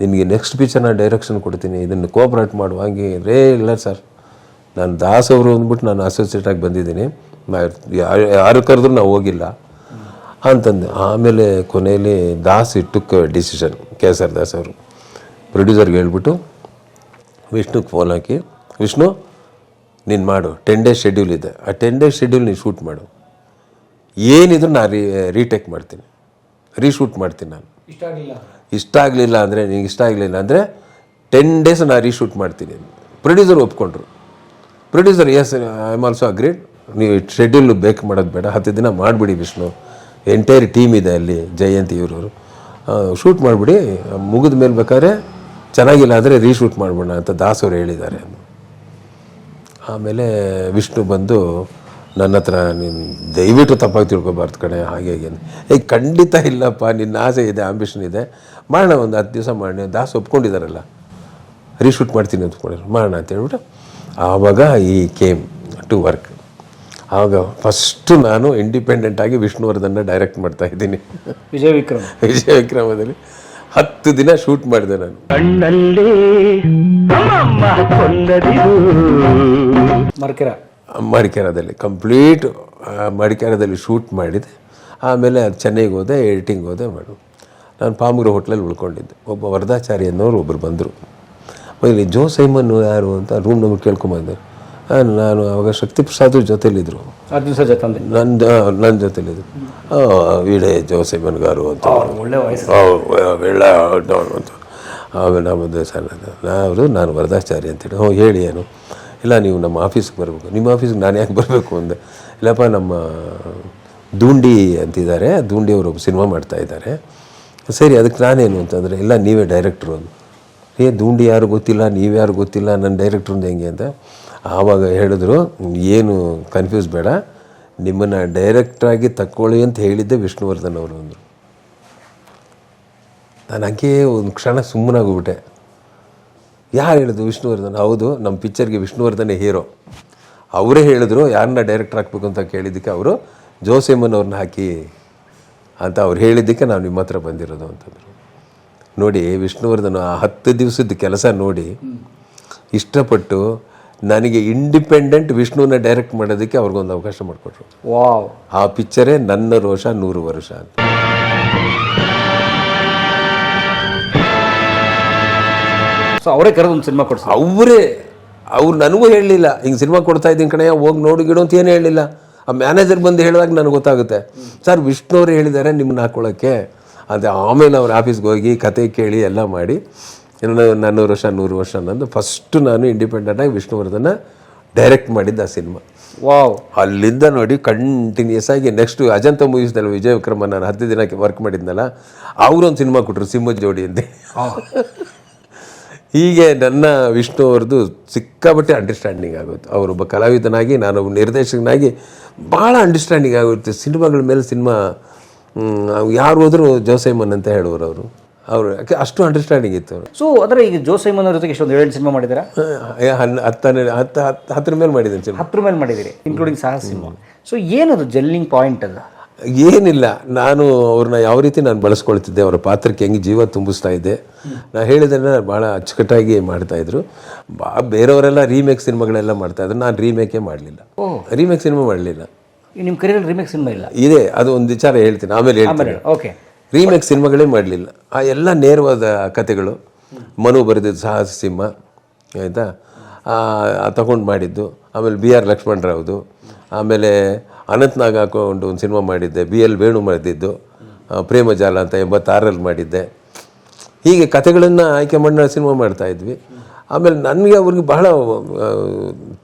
ನಿನಗೆ ನೆಕ್ಸ್ಟ್ ಪಿಕ್ಚರ್ನ ಡೈರೆಕ್ಷನ್ ಕೊಡ್ತೀನಿ, ಇದನ್ನು ಕೋಆಪ್ರೇಟ್ ಮಾಡು. ಹಾಗೆ ರೇ ಇಲ್ಲ ಸರ್, ನಾನು ದಾಸ್ ಅವರು ಅಂದ್ಬಿಟ್ಟು ನಾನು ಅಸೋಸಿಯೇಟಾಗಿ ಬಂದಿದ್ದೀನಿ, ಯಾರು ಕರೆದ್ರೂ ನಾವು ಹೋಗಿಲ್ಲ ಅಂತಂದೆ. ಆಮೇಲೆ ಕೊನೆಯಲ್ಲಿ ದಾಸ್ ಇಟ್ಟಕ್ಕೆ ಡಿಸಿಷನ್, KSR ದಾಸ್ ಅವರು ಪ್ರೊಡ್ಯೂಸರ್ಗೆ ಹೇಳ್ಬಿಟ್ಟು ವಿಷ್ಣುಗೆ ಫೋನ್ ಹಾಕಿ, ವಿಷ್ಣು ನೀನು ಮಾಡು, 10 ಡೇಸ್ ಶೆಡ್ಯೂಲ್ ಇದೆ, ಆ 10 ಡೇಸ್ ಶೆಡ್ಯೂಲ್ ನೀನು ಶೂಟ್ ಮಾಡು, ಏನಿದ್ರು ನಾನು ರೀಟೇಕ್ ಮಾಡ್ತೀನಿ, ರೀಶೂಟ್ ಮಾಡ್ತೀನಿ. ನಾನು ಇಷ್ಟ ಆಗಲಿಲ್ಲ ಅಂದರೆ, ನಿನಗೆ ಇಷ್ಟ ಆಗಲಿಲ್ಲ ಅಂದರೆ 10 ಡೇಸ್ ನಾನು ರೀಶೂಟ್ ಮಾಡ್ತೀನಿ. ಪ್ರೊಡ್ಯೂಸರ್ ಒಪ್ಕೊಂಡ್ರು. Producer yes I am also agreed, ನೀವು ಶೆಡ್ಯೂಲ್ ಬೇಕು ಮಾಡೋದು ಬೇಡ, 10 ದಿನ ಮಾಡಿಬಿಡಿ ವಿಷ್ಣು, ಎಂಟೈರ್ ಟೀಮ್ ಇದೆ ಅಲ್ಲಿ, ಜಯಂತಿ ಇವರು ಶೂಟ್ ಮಾಡಿಬಿಡಿ, ಮುಗಿದ ಮೇಲೆ ಬೇಕಾದ್ರೆ ಚೆನ್ನಾಗಿಲ್ಲ ಅಂದರೆ ರೀಶೂಟ್ ಮಾಡ್ಬೋಣ ಅಂತ ದಾಸ್ ಅವರು ಹೇಳಿದ್ದಾರೆ. ಆಮೇಲೆ ವಿಷ್ಣು ಬಂದು ನನ್ನ ಹತ್ರ, ನೀನು ದಯವಿಟ್ಟು ತಪ್ಪಾಗಿ ತಿಳ್ಕೊಬಾರ್ದು ಕಣೆ, ಹಾಗೆ ಹೇಗೆ ಖಂಡಿತ ಇಲ್ಲಪ್ಪ, ನಿನ್ನ ಆಸೆ ಇದೆ, ಆಂಬಿಷನ್ ಇದೆ, ಮಾಡೋಣ, ಒಂದು 10 ದಿವಸ ಮಾಡೋಣ, ದಾಸ್ ಒಪ್ಕೊಂಡಿದ್ದಾರಲ್ಲ, ರೀಶೂಟ್ ಮಾಡ್ತೀನಿ ಅಂದ್ಕೊಂಡಿದ್ರು, ಮಾಡೋಣ ಅಂತ ಹೇಳ್ಬಿಟ್ಟು ಆವಾಗ ಈ ಕೇಮ್ ಟು ವರ್ಕ್. ಆವಾಗ ಫಸ್ಟು ನಾನು ಇಂಡಿಪೆಂಡೆಂಟಾಗಿ ವಿಷ್ಣುವರ್ಧನ್ನ ಡೈರೆಕ್ಟ್ ಮಾಡ್ತಾಯಿದ್ದೀನಿ. ವಿಜಯ ವಿಕ್ರಮದಲ್ಲಿ 10 ದಿನ ಶೂಟ್ ಮಾಡಿದೆ ನಾನು. ಮಡಿಕೇರದಲ್ಲಿ ಕಂಪ್ಲೀಟ್ ಮಡಿಕೇರದಲ್ಲಿ ಶೂಟ್ ಮಾಡಿದೆ. ಆಮೇಲೆ ಅದು ಚೆನ್ನೈಗೆ ಹೋದೆ, ಎಡಿಟಿಂಗ್ ಹೋದೆ ಮಾಡು. ನಾನು ಪಾಮೂರು ಹೋಟ್ಲಲ್ಲಿ ಉಳ್ಕೊಂಡಿದ್ದೆ. ಒಬ್ಬ ವರದಾಚಾರಿ ಅನ್ನೋರು ಒಬ್ಬರು ಬಂದರು. ಇಲ್ಲಿ ಜೋ ಸೈಮನ್ ಯಾರು ಅಂತ ರೂಮ್ ನಂಬರ್ ಕೇಳ್ಕೊಂಬಂದೆ. ನಾನು ಅವಾಗ ಶಕ್ತಿ ಪ್ರಸಾದ್ ಜೊತೆಲಿದ್ದರು, ನನ್ನ ಜೊತೆಲಿದ್ರು. ಇಡೇ ಜೋ ಸೈಮನ್ ಗಾರು ಅಂತ ಒಳ್ಳೆ ಅಂತ. ಆಮೇಲೆ ನಾವು ಬಂದೆ, ಸರ್ ನಾನು ವರದಾಚಾರಿ ಅಂತೇಳಿ. ಹೇಳಿ ಏನು? ಇಲ್ಲ ನೀವು ನಮ್ಮ ಆಫೀಸ್ಗೆ ಬರಬೇಕು. ನಿಮ್ಮ ಆಫೀಸ್ಗೆ ನಾನು ಯಾಕೆ ಬರಬೇಕು ಅಂದೆ. ಇಲ್ಲಪ್ಪ ನಮ್ಮ ದೂಂಡಿ ಅಂತಿದ್ದಾರೆ, ದೂಂಡಿ ಅವರು ಒಬ್ಬ ಸಿನಿಮಾ ಮಾಡ್ತಾಯಿದ್ದಾರೆ. ಸರಿ, ಅದಕ್ಕೆ ನಾನೇನು ಅಂತಂದರೆ, ಇಲ್ಲ ನೀವೇ ಡೈರೆಕ್ಟ್ರು ಅಂದು. ದೂಂಡಿ ಯಾರು ಗೊತ್ತಿಲ್ಲ, ನೀವ್ಯಾರು ಗೊತ್ತಿಲ್ಲ, ನನ್ನ ಡೈರೆಕ್ಟ್ರಿಂದ ಹೆಂಗೆ ಅಂತ. ಆವಾಗ ಹೇಳಿದ್ರು, ಏನು ಕನ್ಫ್ಯೂಸ್ ಬೇಡ, ನಿಮ್ಮನ್ನು ಡೈರೆಕ್ಟ್ರಾಗಿ ತಕ್ಕೊಳ್ಳಿ ಅಂತ ಹೇಳಿದ್ದೆ ವಿಷ್ಣುವರ್ಧನ್ ಅವರು ಅಂದರು. ನಾನು ಹಾಗೆ ಒಂದು ಕ್ಷಣ ಸುಮ್ಮನಾಗೋಗ್ಬಿಟ್ಟೆ. ಯಾರು ಹೇಳಿದ್ರು? ವಿಷ್ಣುವರ್ಧನ್. ಹೌದು, ನಮ್ಮ ಪಿಕ್ಚರ್ಗೆ ವಿಷ್ಣುವರ್ಧನೇ ಹೀರೋ. ಅವರೇ ಹೇಳಿದ್ರು ಯಾರನ್ನ ಡೈರೆಕ್ಟರ್ ಹಾಕ್ಬೇಕು ಅಂತ ಕೇಳಿದ್ದಕ್ಕೆ ಅವರು ಜೋಸೇಮನ್ ಅವ್ರನ್ನ ಹಾಕಿ ಅಂತ ಅವ್ರು ಹೇಳಿದ್ದಕ್ಕೆ ನಾವು ನಿಮ್ಮ ಹತ್ರ ಬಂದಿರೋದು ಅಂತಂದರು. ನೋಡಿ, ವಿಷ್ಣುವರ್ಧನ್ ಆ 10 ದಿವಸದ ಕೆಲಸ ನೋಡಿ ಇಷ್ಟಪಟ್ಟು ನನಗೆ ಇಂಡಿಪೆಂಡೆಂಟ್ ವಿಷ್ಣುವನ್ನ ಡೈರೆಕ್ಟ್ ಮಾಡೋದಕ್ಕೆ ಅವ್ರಿಗೊಂದು ಅವಕಾಶ ಮಾಡಿಕೊಟ್ರು. ವಾವ್! ಆ ಪಿಕ್ಚರೇ ನನ್ನ ರೋಷ 100 ವರ್ಷ ಅಂತ. ಸೊ ಅವರೇ ಕರೆದು ಒಂದು ಸಿನಿಮಾ ಕೊಡ್ಸ. ಅವ್ರು ನನಗೂ ಹೇಳಲಿಲ್ಲ, ಹಿಂಗೆ ಸಿನಿಮಾ ಕೊಡ್ತಾ ಇದ್ದೀನಿ ಕಣೆ, ಹೋಗಿ ನೋಡಿಗಿಡು ಅಂತ ಏನು ಹೇಳಲಿಲ್ಲ. ಆ ಮ್ಯಾನೇಜರ್ ಬಂದು ಹೇಳಿದಾಗ ನನಗೆ ಗೊತ್ತಾಗುತ್ತೆ, ಸರ್ ವಿಷ್ಣು ಅವರು ಹೇಳಿದ್ದಾರೆ ನಿಮ್ಮನ್ನ ಹಾಕ್ಕೊಳ್ಳೋಕ್ಕೆ ಅಂತ. ಆಮೇಲೆ ಅವ್ರ ಆಫೀಸ್ಗೆ ಹೋಗಿ ಕತೆ ಕೇಳಿ ಎಲ್ಲ ಮಾಡಿ 100 ವರ್ಷ 100 ವರ್ಷ ಅನ್ನೋದು ಫಸ್ಟು ನಾನು ಇಂಡಿಪೆಂಡೆಂಟಾಗಿ ವಿಷ್ಣುವರ್ಧನ ಡೈರೆಕ್ಟ್ ಮಾಡಿದ್ದ ಆ ಸಿನಿಮಾ. ವಾವ್! ಅಲ್ಲಿಂದ ನೋಡಿ ಕಂಟಿನ್ಯೂಸ್ ಆಗಿ ನೆಕ್ಸ್ಟು ಅಜಂತ ಮೂವೀಸ್ನಲ್ಲಿ ವಿಜಯ ವಿಕ್ರಮ ನಾನು 10 ದಿನಕ್ಕೆ ವರ್ಕ್ ಮಾಡಿದ್ನಲ್ಲ, ಅವರೊಂದು ಸಿನಿಮಾ ಕೊಟ್ಟರು, ಸಿಂಹದ ಜೋಡಿ ಅಂತ. ಹೀಗೆ ನನ್ನ ವಿಷ್ಣು ಅವ್ರದ್ದು ಸಿಕ್ಕಾಬಟ್ಟೆ ಅಂಡರ್ಸ್ಟ್ಯಾಂಡಿಂಗ್ ಆಗುತ್ತೆ. ಅವರೊಬ್ಬ ಕಲಾವಿದನಾಗಿ, ನಾನೊಬ್ಬ ನಿರ್ದೇಶಕನಾಗಿ ಭಾಳ ಅಂಡರ್ಸ್ಟ್ಯಾಂಡಿಂಗ್ ಆಗುತ್ತೆ. ಸಿನಿಮಾಗಳ ಮೇಲೆ ಸಿನಿಮಾ ಯಾರು ಹೋದರೂ ಜೋಸೈಮನ್ ಅಂತ ಹೇಳುವರು ಅವರು. ಅವರು ಯಾಕೆ ಅಷ್ಟು ಅಂಡರ್ಸ್ಟ್ಯಾಂಡಿಂಗ್ ಇತ್ತು ಅವರು. ಸೊ ಅಂದರೆ ಈಗ ಜೋ ಸೈಮನ್ ಅವ್ರ ಜೊತೆಗೆ ಎಷ್ಟೊಂದು 7 ಸಿನಿಮಾ ಮಾಡಿದ್ದೀರಾ? 10 ಮೇಲೆ ಮಾಡಿದ್ದೇನೆ ಸಿನಿಮಾ. 10 ಮೇಲೆ ಮಾಡಿದ್ದೀರಿ, ಇನ್ಕ್ಲೂಡಿಂಗ್ ಸಾಹಸ ಸಿನಿಮಾ. ಸೊ ಏನದು ಜೆಲ್ಲಿಂಗ್ ಪಾಯಿಂಟ್ ಅದು? ಏನಿಲ್ಲ, ನಾನು ಅವ್ರನ್ನ ಯಾವ ರೀತಿ ನಾನು ಬಳಸ್ಕೊಳ್ತಿದ್ದೆ, ಅವರ ಪಾತ್ರಕ್ಕೆ ಹೆಂಗೆ ಜೀವ ತುಂಬಿಸ್ತಾ ಇದ್ದೆ. ನಾನು ಹೇಳಿದ್ರೆ ಭಾಳ ಅಚ್ಚುಕಟ್ಟಾಗಿ ಮಾಡ್ತಾಯಿದ್ರು. ಬೇರೆಯವರೆಲ್ಲ ರೀಮೇಕ್ ಸಿನಿಮಾಗಳೆಲ್ಲ ಮಾಡ್ತಾಯಿದ್ರು, ನಾನು ರೀಮೇಕೇ ಮಾಡಲಿಲ್ಲ. ರೀಮೇಕ್ ಸಿನಿಮಾ ಮಾಡಲಿಲ್ಲ. ನಿಮ್ಮ ಕರಿಯರ್ ರೀಮೇಕ್ ಸಿನಿಮಾ ಇಲ್ಲ? ಇದೆ, ಅದು ಒಂದು ವಿಚಾರ ಹೇಳ್ತೀನಿ, ಆಮೇಲೆ ಹೇಳ್ತೀನಿ. ಓಕೆ. ರೀಮೇಕ್ ಸಿನಿಮಾಗಳೇ ಮಾಡಲಿಲ್ಲ. ಆ ಎಲ್ಲ ನೇರವಾದ ಕಥೆಗಳು, ಮನು ಬರೆದಿದ್ದು ಸಾಹಸ ಸಿಂಹ ಆಯಿತಾ, ತಗೊಂಡು ಮಾಡಿದ್ದು. ಆಮೇಲೆ BR ಲಕ್ಷ್ಮಣರಾವ್ದು, ಆಮೇಲೆ ಅನಂತ್ನಾಗ್ ಹಾಕೊಂಡು ಒಂದು ಸಿನಿಮಾ ಮಾಡಿದ್ದೆ, BL ವೇಣು ಮಾಡಿದ್ದು, ಪ್ರೇಮಜಾಲ ಅಂತ 86ರಲ್ಲಿ ಮಾಡಿದ್ದೆ. ಹೀಗೆ ಕಥೆಗಳನ್ನು ಆಯ್ಕೆ ಮಾಡಿ ಸಿನಿಮಾ ಮಾಡ್ತಾಯಿದ್ವಿ. ಆಮೇಲೆ ನನಗೆ ಅವ್ರಿಗೆ ಬಹಳ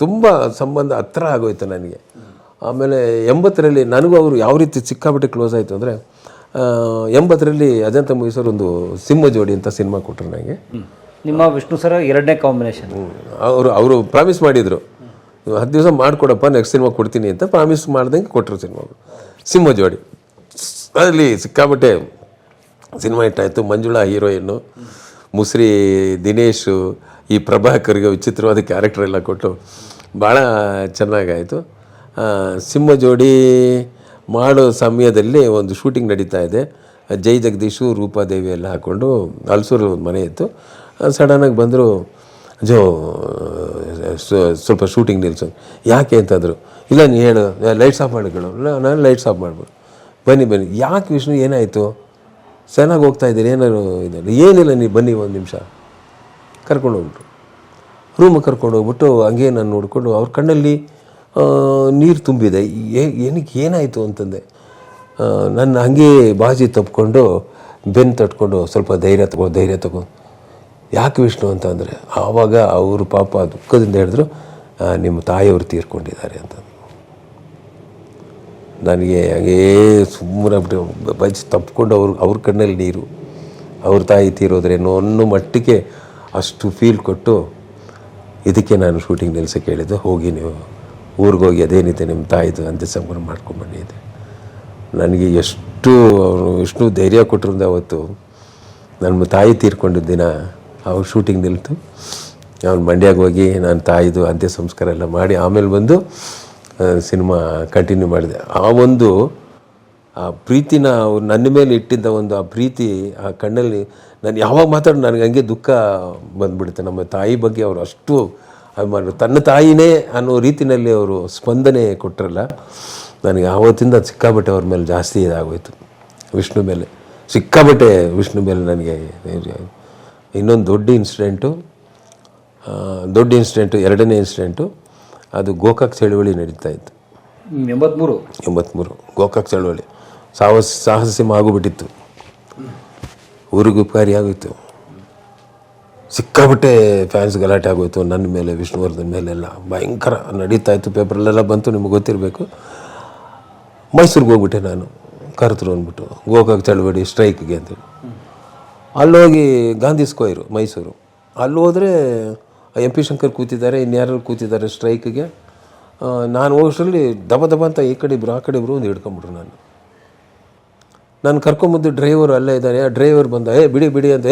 ತುಂಬ ಸಂಬಂಧ ಹತ್ರ ಆಗೋಯ್ತು ನನಗೆ. ಆಮೇಲೆ 80ರಲ್ಲಿ ನನಗೂ ಅವರು ಯಾವ ರೀತಿ ಸಿಕ್ಕಾಬಿಟ್ಟು ಕ್ಲೋಸ್ ಆಯಿತು ಅಂದರೆ, 80ರಲ್ಲಿ ಅಜಂತ ಮೂವೀಸರು ಒಂದು ಸಿಂಹ ಜೋಡಿ ಅಂತ ಸಿನಿಮಾ ಕೊಟ್ಟರು ನನಗೆ. ನಿಮ್ಮ ವಿಷ್ಣು ಸರ್ 2ನೇ ಕಾಂಬಿನೇಷನ್. ಅವರು ಪ್ರಾಮಿಸ್ ಮಾಡಿದರು, 10 ದಿವಸ ಮಾಡಿಕೊಡಪ್ಪ, ನೆಕ್ಸ್ಟ್ ಸಿನಿಮಾ ಕೊಡ್ತೀನಿ ಅಂತ ಪ್ರಾಮಿಸ್ ಮಾಡ್ದಂಗೆ ಕೊಟ್ಟರು ಸಿನಿಮಾ ಸಿಂಹ ಜೋಡಿ. ಅದರಲ್ಲಿ ಸಿಕ್ಕಾಬಟ್ಟೆ ಸಿನಿಮಾ ಹಿಟ್ಟಾಯಿತು. ಮಂಜುಳಾ ಹೀರೋಯಿನ್ನು, ಮುಸ್ರಿ ದಿನೇಶು, ಈ ಪ್ರಭಾಕರ್ಗೆ ವಿಚಿತ್ರವಾದ ಕ್ಯಾರೆಕ್ಟರ್ ಎಲ್ಲ ಕೊಟ್ಟು ಭಾಳ ಚೆನ್ನಾಗಾಯಿತು. ಸಿಂಹ ಜೋಡಿ ಮಾಡೋ ಸಮಯದಲ್ಲಿ ಒಂದು ಶೂಟಿಂಗ್ ನಡೀತಾ ಇದೆ. ಜೈ ಜಗದೀಶು, ರೂಪಾದೇವಿ ಎಲ್ಲ ಹಾಕ್ಕೊಂಡು ಹಲ್ಸೂರಲ್ಲಿ ಒಂದು ಮನೆ ಇತ್ತು. ಸಡನ್ನಾಗಿ ಬಂದರು, ಜೋ ಸ್ವಲ್ಪ ಶೂಟಿಂಗ್ ನಿಲ್ಸು. ಯಾಕೆ ಅಂತಂದರು. ಇಲ್ಲ ನೀ ಹೇಳು, ಲೈಟ್ಸ್ ಆಫ್ ಮಾಡಿಗಳು. ನಾನು ಲೈಟ್ಸ್ ಆಫ್ ಮಾಡ್ಬೋದು. ಬನ್ನಿ. ಯಾಕೆ ವಿಷ್ಣು, ಏನಾಯಿತು? ಚೆನ್ನಾಗಿ ಹೋಗ್ತಾ ಇದ್ದೀರಿ, ಏನಾರು ಇದೆ? ಏನಿಲ್ಲ, ನೀವು ಬನ್ನಿ, ಒಂದು ನಿಮಿಷ. ಕರ್ಕೊಂಡು ಹೋಗ್ಬಿಟ್ರು, ರೂಮಿಗೆ ಕರ್ಕೊಂಡು ಹೋಗ್ಬಿಟ್ಟು ಹಂಗೆ ನಾನು ನೋಡಿಕೊಂಡು ಅವ್ರ ಕಣ್ಣಲ್ಲಿ ನೀರು ತುಂಬಿದೆ. ಏನಾಯಿತು ಅಂತಂದೆ. ನನ್ನ ಹಾಗೆ ಬಾಜಿ ತಪ್ಕೊಂಡು ಬೆನ್ನು ತಟ್ಕೊಂಡು ಸ್ವಲ್ಪ ಧೈರ್ಯ ತಗೋ. ಯಾಕೆ ವಿಷ್ಣು ಅಂತ ಅಂದರೆ, ಆವಾಗ ಅವರು ಪಾಪ ದುಃಖದಿಂದ ಹೇಳಿದ್ರು, ನಿಮ್ಮ ತಾಯಿಯವರು ತೀರ್ಕೊಂಡಿದ್ದಾರೆ ಅಂತ. ನನಗೆ ಹಾಗೇ ಸುಮ್ಮನೆ ಬಜ್ಜಿ ತಪ್ಪಿಕೊಂಡು ಅವ್ರ ಕಣ್ಣಲ್ಲಿ ನೀರು, ಅವ್ರ ತಾಯಿ ತೀರೋದ್ರೇನೋ ಅನ್ನೋ ಮಟ್ಟಿಗೆ ಅಷ್ಟು ಫೀಲ್ ಕೊಟ್ಟು, ಇದಕ್ಕೆ ನಾನು ಶೂಟಿಂಗ್ ನಿಲ್ಸಕ್ಕೆ ಹೇಳಿದ್ದು. ಹೋಗಿ ನೀವು ಊರಿಗೋಗಿ ಅದೇನಿದೆ ನಿಮ್ಮ ತಾಯಿದು ಅಂತ್ಯ ಸಂಸ್ಕಾರ ಮಾಡ್ಕೊಂಡ್ಬಂದಿದ್ದೆ. ನನಗೆ ಎಷ್ಟು ಅವರು ವಿಷ್ಣು ಧೈರ್ಯ ಕೊಟ್ಟರಿಂದ ಅವತ್ತು ನನ್ನ ತಾಯಿ ತೀರ್ಕೊಂಡಿದ್ದ ದಿನ ಅವ್ರು ಶೂಟಿಂಗ್ ನಿಲ್ತು. ಅವ್ನು ಮಂಡ್ಯಕ್ಕೆ ಹೋಗಿ ನಾನು ತಾಯಿದು ಅಂತ್ಯ ಸಂಸ್ಕಾರ ಎಲ್ಲ ಮಾಡಿ ಆಮೇಲೆ ಬಂದು ಸಿನಿಮಾ ಕಂಟಿನ್ಯೂ ಮಾಡಿದೆ. ಆ ಒಂದು ಆ ಪ್ರೀತಿನ ಅವ್ರು ನನ್ನ ಮೇಲೆ ಇಟ್ಟಿದ್ದ ಒಂದು ಆ ಪ್ರೀತಿ, ಆ ಕಣ್ಣಲ್ಲಿ ನಾನು ಯಾವಾಗ ಮಾತಾಡೋ ನನಗೆ ಹಂಗೆ ದುಃಖ ಬಂದುಬಿಡುತ್ತೆ. ನಮ್ಮ ತಾಯಿ ಬಗ್ಗೆ ಅವರು ಅಷ್ಟು ಅಭಿಮಾನ, ತನ್ನ ತಾಯಿನೇ ಅನ್ನೋ ರೀತಿಯಲ್ಲಿ ಅವರು ಸ್ಪಂದನೆ ಕೊಟ್ಟರಲ್ಲ, ನನಗೆ ಆವತ್ತಿಂದ ಸಿಕ್ಕಾಬಟ್ಟೆ ಅವ್ರ ಮೇಲೆ ಜಾಸ್ತಿ ಇದಾಗೋಯ್ತು. ವಿಷ್ಣು ಮೇಲೆ ಸಿಕ್ಕಾಬಟ್ಟೆ, ವಿಷ್ಣು ಮೇಲೆ ನನಗೆ. ಇನ್ನೊಂದು ದೊಡ್ಡ ಇನ್ಸಿಡೆಂಟು, 2ನೇ ಇನ್ಸಿಡೆಂಟು, ಅದು ಗೋಕಾಕ್ ಚಳುವಳಿ ನಡೀತಾ ಇತ್ತು. 83 ಗೋಕಾಕ್ ಚಳುವಳಿ. ಸಾಹಸ ಸಿಂಹ ಆಗೋಗ್ಬಿಟ್ಟಿತ್ತು, ಊರಿಗೆ ಉಪಕಾರಿ ಆಗೋಯ್ತು. ಸಿಕ್ಕಾಬಟ್ಟೆ ಫ್ಯಾನ್ಸ್ ಗಲಾಟೆ ಆಗೋಯ್ತು ನನ್ನ ಮೇಲೆ, ವಿಷ್ಣುವರ್ಧನ್ ಮೇಲೆಲ್ಲ ಭಯಂಕರ ನಡೀತಾ ಇತ್ತು. ಪೇಪರ್ಲೆಲ್ಲ ಬಂತು, ನಿಮಗೆ ಗೊತ್ತಿರಬೇಕು. ಮೈಸೂರಿಗೆ ಹೋಗ್ಬಿಟ್ಟೆ ನಾನು, ಕರೆತರು ಅಂದ್ಬಿಟ್ಟು ಗೋಕಾಕ್ ಚಳುವಳಿ ಸ್ಟ್ರೈಕ್ಗೆ ಅಂತೇಳಿ. ಅಲ್ಲೋಗಿ ಗಾಂಧಿ ಸ್ಕ್ವೇರು ಮೈಸೂರು, ಅಲ್ಲಿ ಹೋದರೆ MP ಶಂಕರ್ ಕೂತಿದ್ದಾರೆ, ಇನ್ಯಾರು ಕೂತಿದ್ದಾರೆ ಸ್ಟ್ರೈಕ್ಗೆ. ನಾನು ಹೋಗೋಷ್ಟರಲ್ಲಿ ದಬ ಅಂತ ಈ ಕಡೆ ಇಬ್ಬರು ಆ ಕಡೆ ಇಬ್ಬರು ಒಂದು ಹಿಡ್ಕೊಂಬಿಟ್ರು. ನಾನು ಕರ್ಕೊಂಬಂದು ಡ್ರೈವರ್ ಅಲ್ಲೇ ಇದ್ದಾನೆ. ಆ ಡ್ರೈವರ್ ಬಂದ, ಬಿಡಿ ಅಂತ,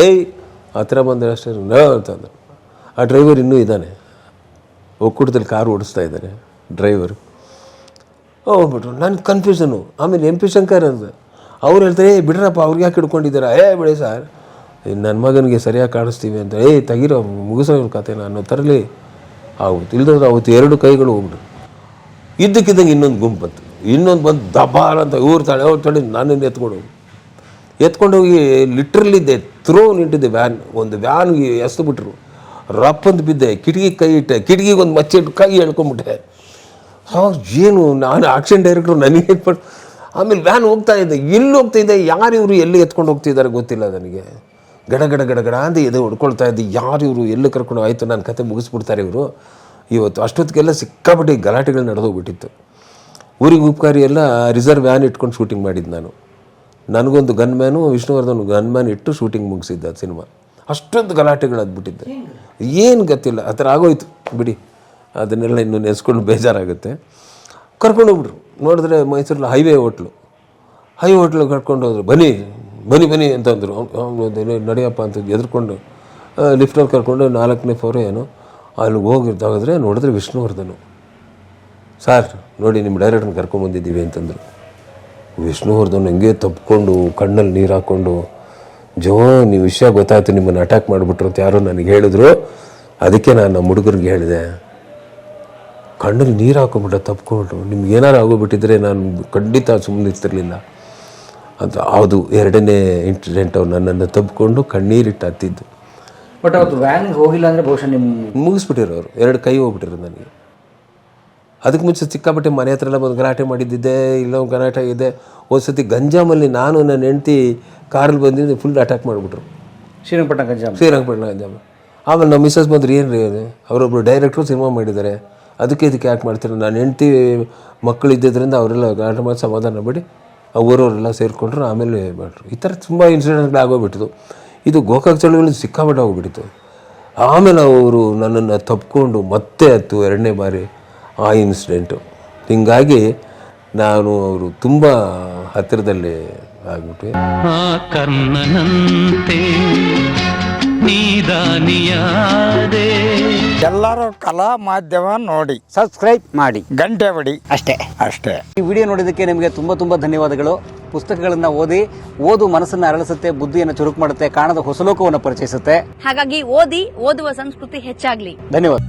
ಆ ಥರ ಬಂದರೆ ಅಷ್ಟೇ ಅಂತಂದು. ಆ ಡ್ರೈವರ್ ಇನ್ನೂ ಇದ್ದಾನೆ, ಒಕ್ಕೂಟದಲ್ಲಿ ಕಾರು ಓಡಿಸ್ತಾ ಇದ್ದಾನೆ ಡ್ರೈವರು. ಹೋಗ್ಬಿಟ್ರು. ನನ್ನ ಕನ್ಫ್ಯೂಷನು. ಆಮೇಲೆ MP ಶಂಕರ್ ಅಂತ ಅವ್ರು ಹೇಳ್ತಾರೆ, ಬಿಡ್ರಪ್ಪ, ಅವ್ರಿಗೆ ಯಾಕೆ ಹಿಡ್ಕೊಂಡಿದ್ದಾರೆ? ಬಿಡಿ ಸರ್, ನನ್ನ ಮಗನಿಗೆ ಸರಿಯಾಗಿ ಕಾಣಿಸ್ತೀವಿ ಅಂತ. ತೆಗಿರೋ, ಮುಗಿಸೋ ಕತೆ ಅನ್ನೋ ಥರಲ್ಲಿ ಆಗುತ್ತೆ. ಇಲ್ದಂದ್ರೆ ಅವತ್ತು 2 ಕೈಗಳು ಹೋಗ್ಬಿಟ್ರು. ಇದ್ದಕ್ಕಿದ್ದಂಗೆ ಇನ್ನೊಂದು ಗುಂಪು ಬಂತು, ಇನ್ನೊಂದು ಬಂದು ದಬಾರ ಅಂತ ಊರು ತಾಳೆ ನನ್ನನ್ನು ಎತ್ಕೊಂಡು ಹೋಗಿ ಲಿಟ್ರಲ್ಲಿದ್ದೆ, ನಿಂಟಿದ್ದೆ ವ್ಯಾನ್. ಒಂದು ವ್ಯಾನ್ಗೆ ಎಸ್ದುಬಿಟ್ರು, ರಪ್ಪಂತ ಬಿದ್ದೆ, ಕಿಟಕಿ ಕೈ ಇಟ್ಟೆ, ಕಿಟಕಿಗೆ ಒಂದು ಮಚ್ಚೆ ಇಟ್ಟು ಕೈ ಎಳ್ಕೊಂಬಿಟ್ಟೆ. ಏನು ನಾನು ಆಕ್ಷನ್ ಡೈರೆಕ್ಟ್ರು, ನನಗೆ ಏನ್ಪಟ್ಟು. ಆಮೇಲೆ ವ್ಯಾನ್ ಹೋಗ್ತಾ ಇದ್ದೆ, ಎಲ್ಲಿ ಹೋಗ್ತಾಯಿದ್ದೆ, ಯಾರು ಇವರು ಎಲ್ಲಿ ಎತ್ಕೊಂಡು ಹೋಗ್ತಿದ್ದಾರೆ ಗೊತ್ತಿಲ್ಲ ನನಗೆ. ಗಡ ಅಂತ ಎದೆ ಹೊಡ್ಕೊಳ್ತಾ ಇದ್ದೆ, ಯಾರು ಇವರು ಎಲ್ಲಿ ಕರ್ಕೊಂಡು ಆಯಿತು, ನನ್ನ ಕತೆ ಮುಗಿಸ್ಬಿಡ್ತಾರೆ ಇವರು ಇವತ್ತು. ಅಷ್ಟೊತ್ತಿಗೆಲ್ಲ ಸಿಕ್ಕಾಪಟ್ಟೆ ಗಲಾಟೆಗಳು ನಡೆದೋಗ್ಬಿಟ್ಟಿತ್ತು. ಊರಿಗೆ ಉಪಕಾರಿ ಎಲ್ಲ ರಿಸರ್ವ್ ವ್ಯಾನ್ ಇಟ್ಕೊಂಡು ಶೂಟಿಂಗ್ ಮಾಡಿದ್ದು ನಾನು. ನನಗೊಂದು ಗನ್ಮ್ಯಾನು, ವಿಷ್ಣುವರ್ಧನ್ ಗನ್ಮ್ಯಾನ್ ಇಟ್ಟು ಶೂಟಿಂಗ್ ಮುಗಿಸಿದ್ದೆ ಅದು ಸಿನಿಮಾ. ಅಷ್ಟೊಂದು ಗಲಾಟೆಗಳು ಅದ್ಬಿಟ್ಟಿದ್ದೆ, ಏನು ಗೊತ್ತಿಲ್ಲ, ಆ ಥರ ಆಗೋಯ್ತು ಬಿಡಿ. ಅದನ್ನೆಲ್ಲ ಇನ್ನೂ ನೆನೆಸ್ಕೊಂಡು ಬೇಜಾರಾಗುತ್ತೆ. ಕರ್ಕೊಂಡು ಹೋಗ್ಬಿಟ್ರು. ನೋಡಿದ್ರೆ ಮೈಸೂರಲ್ಲಿ ಹೈವೇ ಹೋಟ್ಲು ಕರ್ಕೊಂಡು ಹೋದ್ರು. ಬನ್ನಿ ಬನ್ನಿ ಅಂತಂದರು. ನಡೆಯಪ್ಪ ಅಂತ ಎದ್ರುಕೊಂಡು ಲಿಫ್ಟಲ್ಲಿ ಕರ್ಕೊಂಡು 4ನೇ ಫ್ಲೋರ್ ಏನೋ ಅಲ್ಲಿಗೆ ಹೋಗಿದ್ದಾಗಿದ್ರೆ ನೋಡಿದ್ರೆ ವಿಷ್ಣುವರ್ಧನು. ಸರ್ ನೋಡಿ ನಿಮ್ಮ ಡೈರೆಕ್ಟ್ರನ್ನ ಕರ್ಕೊಂಬಂದಿದ್ದೀವಿ ಅಂತಂದರು. ವಿಷ್ಣುವರ್ಧನ್ ಹಂಗೆ ತಪ್ಪಿಕೊಂಡು ಕಣ್ಣಲ್ಲಿ ನೀರು ಹಾಕ್ಕೊಂಡು, ನೀವು ವಿಷಯ ಗೊತ್ತಾಯ್ತು, ನಿಮ್ಮನ್ನು ಅಟ್ಯಾಕ್ ಮಾಡಿಬಿಟ್ರು ಅಂತ ಯಾರೋ ನನಗೆ ಹೇಳಿದ್ರು. ಅದಕ್ಕೆ ನಾನು ನಮ್ಮ ಹುಡುಗರಿಗೆ ಹೇಳಿದೆ, ಕಣ್ಣಲ್ಲಿ ನೀರು ಹಾಕೊಂಬಿಟ್ಟ ತಪ್ಪಿಕೊಂಡು, ನಿಮ್ಗೆ ಏನಾರು ಆಗೋಗ್ಬಿಟ್ಟಿದ್ರೆ ನಾನು ಖಂಡಿತ ಸುಮ್ಮನೆ ಇರ್ತಿರ್ಲಿಲ್ಲ ಅಂತ. ಅದು 2ನೇ ಇನ್ಸಿಡೆಂಟ್. ಅವ್ರು ನನ್ನನ್ನು ತಪ್ಪಿಕೊಂಡು ಕಣ್ಣೀರಿಟ್ಟು ಹತ್ತಿದ್ದು. ಬಟ್ ಅವತ್ತು ವ್ಯಾನ್ ಹೋಗಿಲ್ಲ ಅಂದರೆ ಬಹುಶಃ ನಿಮ್ಮ ಮುಗಿಸ್ಬಿಟ್ಟಿರೋರು, 2 ಕೈ ಹೋಗ್ಬಿಟ್ಟಿರೋರು ನನಗೆ. ಅದಕ್ಕೆ ಮುಂಚೆ ಸಿಕ್ಕಾಪಟ್ಟೆ ಮನೆ ಹತ್ರ ಎಲ್ಲ ಬಂದು ಗಲಾಟೆ ಮಾಡಿದ್ದಿದ್ದೆ, ಇಲ್ಲೊಂದು ಗಲಾಟೆ ಇದೆ. ಒಂದು ಸತಿ ಗಂಜಾಮಲ್ಲಿ ನಾನು ನನ್ನ ಹೆಂಡ್ತಿ ಕಾರಲ್ಲಿ ಬಂದಿದ್ದು ಫುಲ್ ಅಟ್ಯಾಕ್ ಮಾಡಿಬಿಟ್ರು. ಶ್ರೀರಂಗಪಟ್ಟಣ ಗಂಜಾಮ. ಗಂಜಾಮ. ಆಮೇಲೆ ನಮ್ಮ ಮಿಸ್ಸಸ್ ಬಂದ್ರು, ಏನು ರೀ ಅದು, ಅವರೊಬ್ಬರು ಡೈರೆಕ್ಟ್ರು ಸಿನಿಮಾ ಮಾಡಿದ್ದಾರೆ, ಅದಕ್ಕೆ ಇದಕ್ಕೆ ಯಾಕೆ ಮಾಡ್ತಾರೆ. ನಾನು ಹೆಂಡ್ತಿ ಮಕ್ಕಳು ಇದ್ದಿದ್ದರಿಂದ ಅವರೆಲ್ಲ ಗಲಾಟೆ ಮಾಡಿ ಸಮಾಧಾನ ಮಾಡಿ ಊರವರೆಲ್ಲ ಸೇರಿಕೊಂಡ್ರು. ಆಮೇಲೆ ಮಾಡ್ರು. ಈ ಥರ ತುಂಬ ಇನ್ಸಿಡೆಂಟ್ಗಳು ಆಗೋಗ್ಬಿಟ್ಟಿತ್ತು. ಇದು ಗೋಕಾಕ್ ಚಳವಳಿ ಸಿಕ್ಕಾಪಟ್ಟೆ ಹೋಗ್ಬಿಟ್ಟಿತ್ತು. ಆಮೇಲೆ ಅವರು ನನ್ನನ್ನು ತಪ್ಪಿಕೊಂಡು ಮತ್ತೆ ಹತ್ತು 2ನೇ ಬಾರಿ ಆ ಇನ್ಸಿಡೆಂಟು. ಹೀಗಾಗಿ ನಾನು ಅವರು ತುಂಬ ಹತ್ತಿರದಲ್ಲಿ ಆಗ್ಬಿಟ್ವಿ. ಆ ಕರ್ಣನಂತೆ ನೀದಾನಿಯಾದೆ. ಎಲ್ಲರೂ ಕಲಾ ಮಾಧ್ಯಮ ನೋಡಿ, ಸಬ್ಸ್ಕ್ರೈಬ್ ಮಾಡಿ, ಗಂಟೆ ಹೊಡಿ, ಅಷ್ಟೇ. ಈ ವಿಡಿಯೋ ನೋಡಿದ್ದಕ್ಕೆ ನಿಮಗೆ ತುಂಬ ಧನ್ಯವಾದಗಳು. ಪುಸ್ತಕಗಳನ್ನು ಓದು ಮನಸ್ಸನ್ನು ಅರಳಿಸುತ್ತೆ, ಬುದ್ಧಿಯನ್ನು ಚುರುಕು ಮಾಡುತ್ತೆ, ಕಾಣದ ಹೊಸ ಲೋಕವನ್ನು ಪರಿಚಯಿಸುತ್ತೆ. ಹಾಗಾಗಿ ಓದುವ ಸಂಸ್ಕೃತಿ ಹೆಚ್ಚಾಗ್ಲಿ. ಧನ್ಯವಾದ.